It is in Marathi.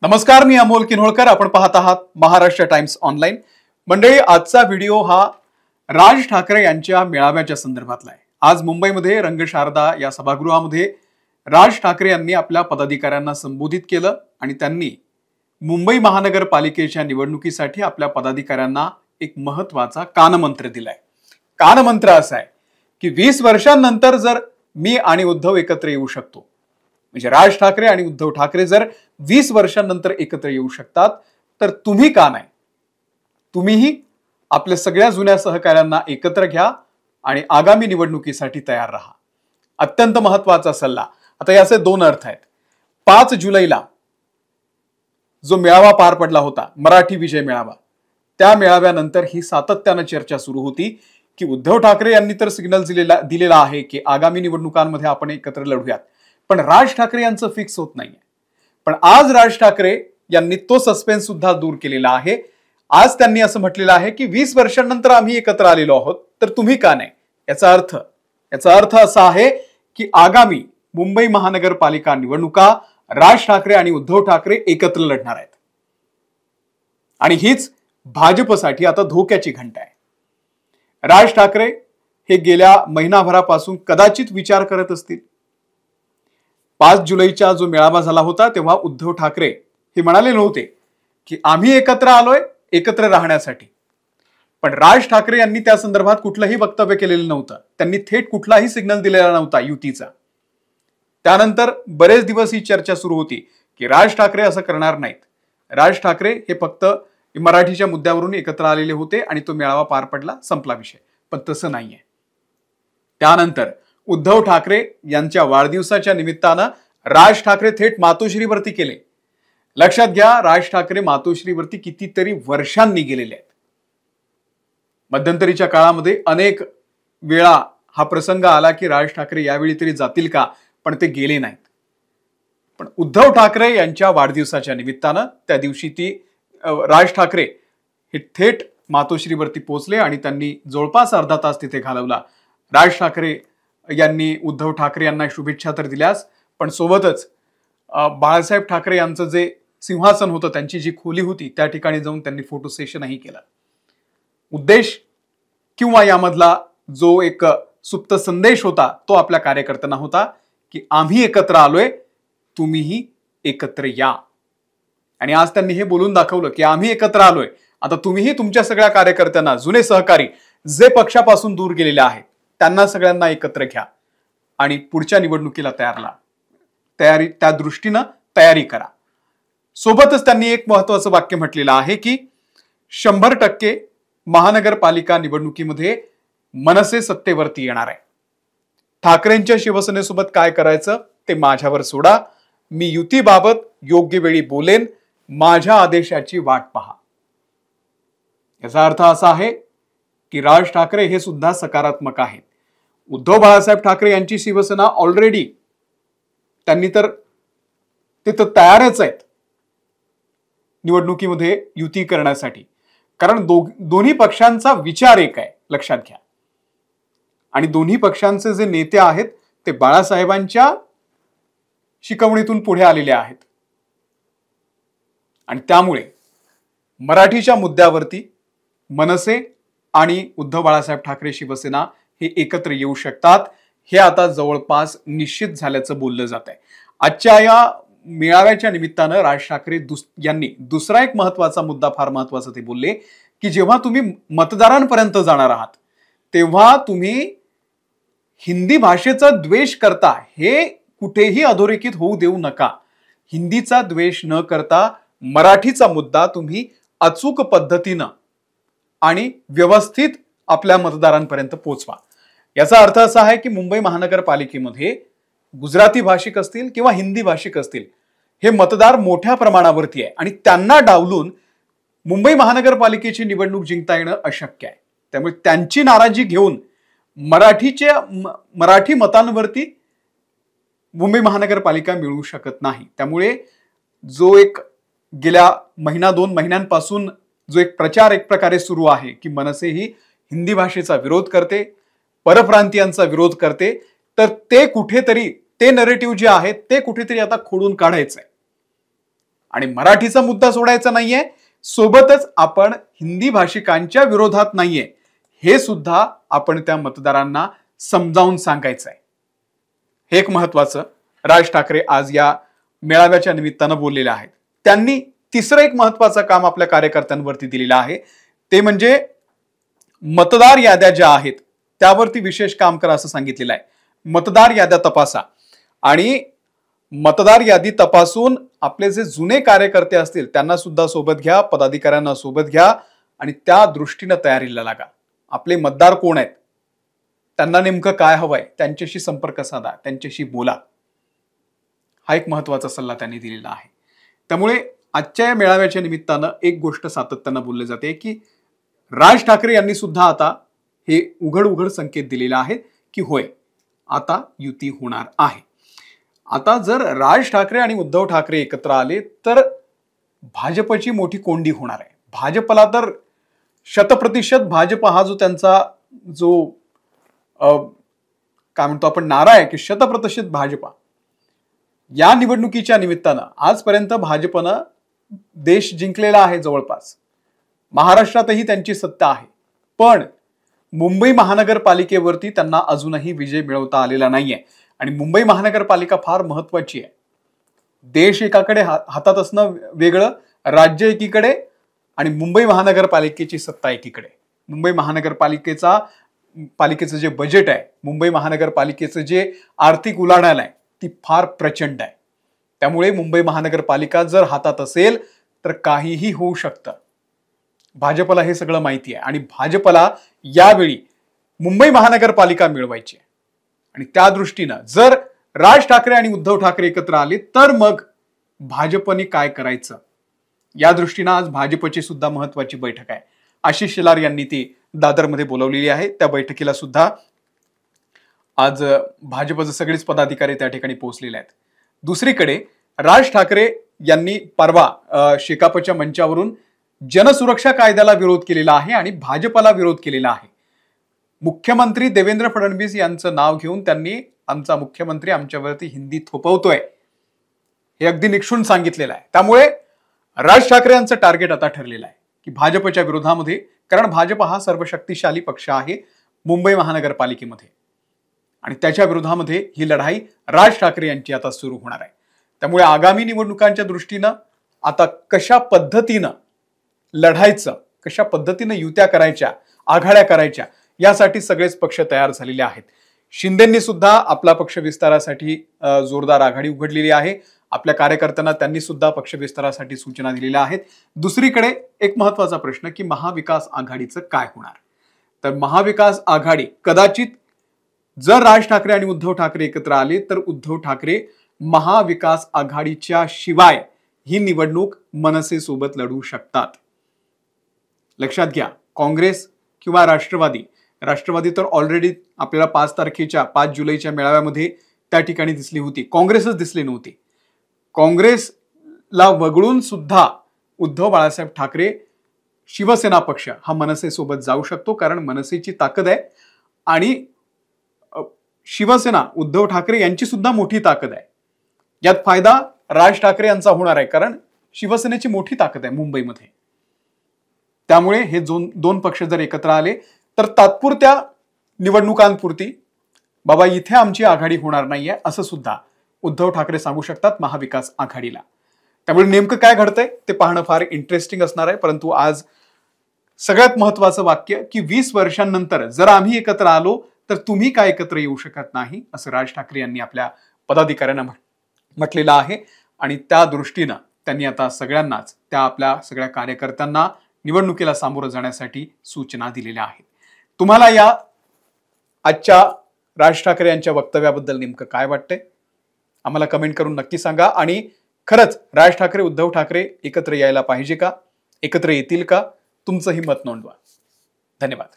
नमस्कार, मी अमोल किन्होळकर. आपण पाहत आहात महाराष्ट्र टाइम्स ऑनलाईन. मंडळी, आजचा व्हिडिओ हा राज ठाकरे यांच्या मेळाव्याच्या संदर्भातला आहे. आज मुंबईमध्ये रंगशारदा या सभागृहामध्ये राज ठाकरे यांनी आपल्या पदाधिकाऱ्यांना संबोधित केलं आणि त्यांनी मुंबई महानगरपालिकेच्या निवडणुकीसाठी आपल्या पदाधिकाऱ्यांना एक महत्वाचा कानमंत्र दिलाय. कानमंत्र असा आहे की 20 वर्षांनंतर जर मी आणि उद्धव एकत्र येऊ शकतो, म्हणजे राज ठाकरे आणि उद्धव ठाकरे जर 20 वर्षांनंतर एकत्र येऊ शकतात, तर तुम्ही का नाही? तुम्हीही आपल्या सगळ्या जुन्या सहकाऱ्यांना एकत्र घ्या आणि आगामी निवडणुकीसाठी तयार राहा. अत्यंत महत्वाचा सल्ला. आता याचे दोन अर्थ आहेत. 5 जुलैला जो मेळावा पार पडला होता, मराठी विजय मेळावा, त्या मेळाव्यानंतर ही सातत्यानं चर्चा सुरू होती की उद्धव ठाकरे यांनी तर सिग्नल दिलेला आहे की आगामी निवडणुकांमध्ये आपण एकत्र लढूयात, पण राज ठाकरे यांचं फिक्स होत नाहीये. पण आज राज ठाकरे यांनी तो सस्पेन्स सुद्धा दूर केलेला आहे. आज त्यांनी असं म्हटलेलं आहे की 20 वर्षांनंतर आम्ही एकत्र आलेलो आहोत, तर तुम्ही का नाही? याचा अर्थ असा आहे की आगामी मुंबई महानगरपालिका निवडणुका राज ठाकरे आणि उद्धव ठाकरे एकत्र लढणार आहेत. आणि हीच भाजपसाठी आता धोक्याची घंटा आहे. राज ठाकरे हे गेल्या महिनाभरापासून कदाचित विचार करत असतील. 5 जुलैचा जो मेळावा झाला होता तेव्हा उद्धव ठाकरे हे म्हणाले नव्हते की आम्ही एकत्र आलोय एकत्र राहण्यासाठी, पण राज ठाकरे यांनी त्या संदर्भात कुठलंही वक्तव्य केलेलं नव्हतं. त्यांनी थेट कुठलाही सिग्नल दिलेला नव्हता युतीचा. त्यानंतर बरेच दिवस ही चर्चा सुरू होती की राज ठाकरे असं करणार नाहीत. राज ठाकरे हे फक्त मराठीच्या मुद्द्यावरून एकत्र आलेले होते आणि तो मेळावा पार पडला, संपला विषय. पण तसं नाहीये. त्यानंतर उद्धव ठाकरे यांच्या वाढदिवसाच्या निमित्तानं राज ठाकरे थेट मातोश्रीवरती केले. लक्षात घ्या, राज ठाकरे मातोश्रीवरती कितीतरी वर्षांनी गेलेले आहेत. मध्यंतरीच्या काळामध्ये अनेक वेळा हा प्रसंग आला की राज ठाकरे यावेळी तरी जातील का, पण ते गेले नाहीत. पण उद्धव ठाकरे यांच्या वाढदिवसाच्या निमित्तानं त्या दिवशी राज ठाकरे हे थेट मातोश्रीवरती पोहोचले आणि त्यांनी जवळपास अर्धा तास तिथे घालवला. राज ठाकरे यांनी उद्धव ठाकरे यांना शुभेच्छा तर दिल्याच, पण सोबतच बाळासाहेब ठाकरे यांचं जे सिंहासन होतं, त्यांची जी खोली होती, त्या ठिकाणी जाऊन त्यांनी फोटो सेशनही केलं. उद्देश किंवा यामधला जो एक सुप्त संदेश होता तो आपल्या कार्यकर्त्यांना होता की आम्ही एकत्र आलोय, तुम्हीही एकत्र या. आणि आज त्यांनी हे बोलून दाखवलं की आम्ही एकत्र आलोय, आता तुम्हीही तुमच्या सगळ्या कार्यकर्त्यांना, जुने सहकारी जे पक्षापासून दूर गेलेले आहेत, त्यांना सगळ्यांना एकत्र घ्या आणि पुढच्या निवडणुकीला त्या दृष्टीनं तयारी करा. सोबतच त्यांनी एक महत्वाचं वाक्य म्हटलेलं आहे की 100% महानगरपालिका निवडणुकीमध्ये मनसे सत्तेवरती येणार आहे. ठाकरेंच्या शिवसेनेसोबत काय करायचं ते माझ्यावर सोडा. मी युतीबाबत योग्य वेळी बोलेन. माझ्या आदेशाची वाट पहा. याचा अर्थ असा आहे की राज ठाकरे हे सुद्धा सकारात्मक आहेत. उद्धव बाळासाहेब ठाकरे यांची शिवसेना ऑलरेडी त्यांनी तर तिथं तयारच आहेत निवडणुकीमध्ये युती करण्यासाठी, कारण दोन्ही पक्षांचा विचार एक आहे, लक्षात घ्या. आणि दोन्ही पक्षांचे जे नेते आहेत ते बाळासाहेबांच्या शिकवणीतून पुढे आलेले आहेत. आणि त्यामुळे मराठीच्या मुद्द्यावरती मनसे आणि उद्धव बाळासाहेब ठाकरे शिवसेना हे एकत्र येऊ शकतात, हे आता जवळपास निश्चित झाल्याचं बोललं जात आहे. आजच्या या मेळाव्याच्या निमित्तानं राज ठाकरे यांनी दुसरा एक महत्वाचा मुद्दा, फार महत्वाचा ते बोलले की जेव्हा तुम्ही मतदारांपर्यंत जाणार आहात तेव्हा तुम्ही हिंदी भाषेचा द्वेष करता हे कुठेही अधोरेखित होऊ देऊ नका. हिंदीचा द्वेष न करता मराठीचा मुद्दा तुम्ही अचूक पद्धतीनं आणि व्यवस्थित आपल्या मतदारांपर्यंत पोहोचवा. याचा अर्थ असा आहे की मुंबई महानगरपालिकेमध्ये गुजराती भाषिक असतील किंवा हिंदी भाषिक असतील, हे मतदार मोठ्या प्रमाणावरती आहे आणि त्यांना डावलून मुंबई महानगरपालिकेची निवडणूक जिंकता येणं अशक्य आहे. त्यामुळे त्यांची नाराजी घेऊन मराठी मतांवरती मुंबई महानगरपालिका मिळू शकत नाही. त्यामुळे जो एक गेल्या 1-2 महिन्यांपासून जो एक प्रचार एक प्रकारे सुरू आहे की मनसे ही हिंदी भाषेचा विरोध करते, परप्रांतीयांचा विरोध करते, तर ते कुठेतरी ते नरेटिव्ह जे आहे ते कुठेतरी आता खोडून काढायचंय. आणि मराठीचा मुद्दा सोडायचा नाहीये, सोबतच आपण हिंदी भाषिकांच्या विरोधात नाहीये हे सुद्धा आपण त्या मतदारांना समजावून सांगायचं आहे. हे एक महत्वाचं राज ठाकरे आज या मेळाव्याच्या निमित्तानं बोललेले आहेत. त्यांनी तिसरं एक महत्वाचं काम आपल्या कार्यकर्त्यांवरती दिलेलं आहे, ते म्हणजे मतदार याद्या ज्या आहेत त्यावरती विशेष काम करा असं सांगितलेलं आहे. मतदार याद्या तपासा आणि मतदार यादी तपासून आपले जे जुने कार्यकर्ते असतील त्यांना सुद्धा सोबत घ्या, पदाधिकाऱ्यांना सोबत घ्या आणि त्या दृष्टीनं तयारीला लागा. आपले मतदार कोण आहेत, त्यांना नेमकं काय हवंय, त्यांच्याशी संपर्क साधा, त्यांच्याशी बोला. हा एक महत्वाचा सल्ला त्यांनी दिलेला आहे. त्यामुळे आजच्या या मेळाव्याच्या निमित्तानं एक गोष्ट सातत्यानं बोलली जाते की राज ठाकरे यांनी सुद्धा आता हे उघड संकेत दिलेले आहेत की होय, आता युती होणार आहे. आता जर राज ठाकरे आणि उद्धव ठाकरे एकत्र आले तर भाजपची मोठी कोंडी होणार आहे. भाजपला तर 100% भाजप हा जो त्यांचा जो काय म्हणतो आपण नारा आहे की 100% भाजपा, या निवडणुकीच्या निमित्तानं आजपर्यंत भाजपनं देश जिंकलेला आहे. जवळपास महाराष्ट्रातही त्यांची सत्ता आहे, पण मुंबई महानगरपालिकेवरती त्यांना अजूनही विजय मिळवता आलेला नाहीये. आणि मुंबई महानगरपालिका फार महत्वाची आहे. देश एकाकडे हातात असणं वेगळं, राज्य एकीकडे आणि मुंबई महानगरपालिकेची सत्ता एकीकडे. मुंबई पालिकेचं जे बजेट आहे, मुंबई महानगरपालिकेचं जे आर्थिक उलाढाल आहे ती फार प्रचंड आहे. त्यामुळे मुंबई महानगरपालिका जर हातात असेल तर काहीही होऊ शकतं. भाजपला हे सगळं माहिती आहे आणि भाजपला यावेळी मुंबई महानगरपालिका मिळवायची आहे. आणि त्या दृष्टीनं जर राज ठाकरे आणि उद्धव ठाकरे एकत्र आले तर मग भाजपने काय करायचं, या दृष्टीनं आज भाजपची सुद्धा महत्वाची बैठक आहे. आशिष शेलार यांनी ती दादरमध्ये बोलवलेली आहे. त्या बैठकीला सुद्धा आज भाजपचे सगळेच पदाधिकारी त्या ठिकाणी पोहोचलेले आहेत. दुसरीकडे राज ठाकरे यांनी परवा शेकापच्या मंचावरून जनसुरक्षा कायद्याला विरोध केलेला आहे आणि भाजपला विरोध केलेला आहे. मुख्यमंत्री देवेंद्र फडणवीस यांचं नाव घेऊन त्यांनी आमचा मुख्यमंत्री आमच्यावरती हिंदी थोपवतोय हे अगदी निक्षून सांगितलेलं आहे. त्यामुळे राज ठाकरे यांचं टार्गेट आता ठरलेलं आहे की भाजपच्या विरोधामध्ये, कारण भाजप हा सर्वशक्तिशाली पक्ष आहे मुंबई महानगरपालिकेमध्ये आणि त्याच्या विरोधामध्ये ही लढाई राज ठाकरे यांची आता सुरू होणार आहे. त्यामुळे आगामी निवडणुकांच्या दृष्टीनं आता कशा पद्धतीनं लढायचं, कशा पद्धतीनं युत्या करायच्या, आघाड्या करायच्या, यासाठी सगळेच पक्ष तयार झालेले आहेत. शिंदेंनी सुद्धा आपला पक्ष विस्तारासाठी जोरदार आघाडी उघडलेली आहे. आपल्या कार्यकर्त्यांना त्यांनी सुद्धा पक्ष विस्तारासाठी सूचना दिलेल्या आहेत. दुसरीकडे एक महत्वाचा प्रश्न की महाविकास आघाडीचं काय होणार. तर महाविकास आघाडी कदाचित जर राज ठाकरे आणि उद्धव ठाकरे एकत्र आले तर उद्धव ठाकरे महाविकास आघाडीच्या शिवाय ही निवडणूक मनसे सोबत लढू शकतात. लक्षात घ्या, काँग्रेस किंवा राष्ट्रवादी तर ऑलरेडी आपल्याला 5 जुलैच्या मेळाव्यामध्ये त्या ठिकाणी दिसली होती. काँग्रेसच दिसली नव्हती. काँग्रेसला वगळून सुद्धा उद्धव बाळासाहेब ठाकरे शिवसेना पक्ष हा मनसे सोबत जाऊ शकतो, कारण मनसेची ताकद आहे आणि शिवसेना उद्धव ठाकरे यांची सुद्धा मोठी ताकद आहे. यात फायदा राज ठाकरे यांचा होणार आहे, कारण शिवसेनेची मोठी ताकद आहे मुंबईमध्ये. त्यामुळे हे दोन पक्ष जर एकत्र आले तर तात्पुरत्या निवडणुकांपुरती बाबा इथे आमची आघाडी होणार नाहीये असं सुद्धा उद्धव ठाकरे सांगू शकतात महाविकास आघाडीला. त्यामुळे नेमकं काय घडतंय ते पाहणं फार इंटरेस्टिंग असणार आहे. परंतु आज सगळ्यात महत्वाचं वाक्य की 20 वर्षांनंतर जर आम्ही एकत्र आलो तर तुम्ही काय एकत्र येऊ शकत नाही, असं राज ठाकरे यांनी आपल्या पदाधिकाऱ्यांना म्हटलेलं आहे. आणि त्या दृष्टीनं त्यांनी आता सगळ्यांनाच, त्या आपल्या सगळ्या कार्यकर्त्यांना निवडणुकीला सामोरं जाण्यासाठी सूचना दिलेल्या आहेत. तुम्हाला या आजच्या राज ठाकरे यांच्या वक्तव्याबद्दल नेमकं काय वाटतंय आम्हाला कमेंट करून नक्की सांगा. आणि खरंच राज ठाकरे उद्धव ठाकरे एकत्र यायला पाहिजे का, एकत्र येतील का, तुमचंही मत नोंदवा. धन्यवाद.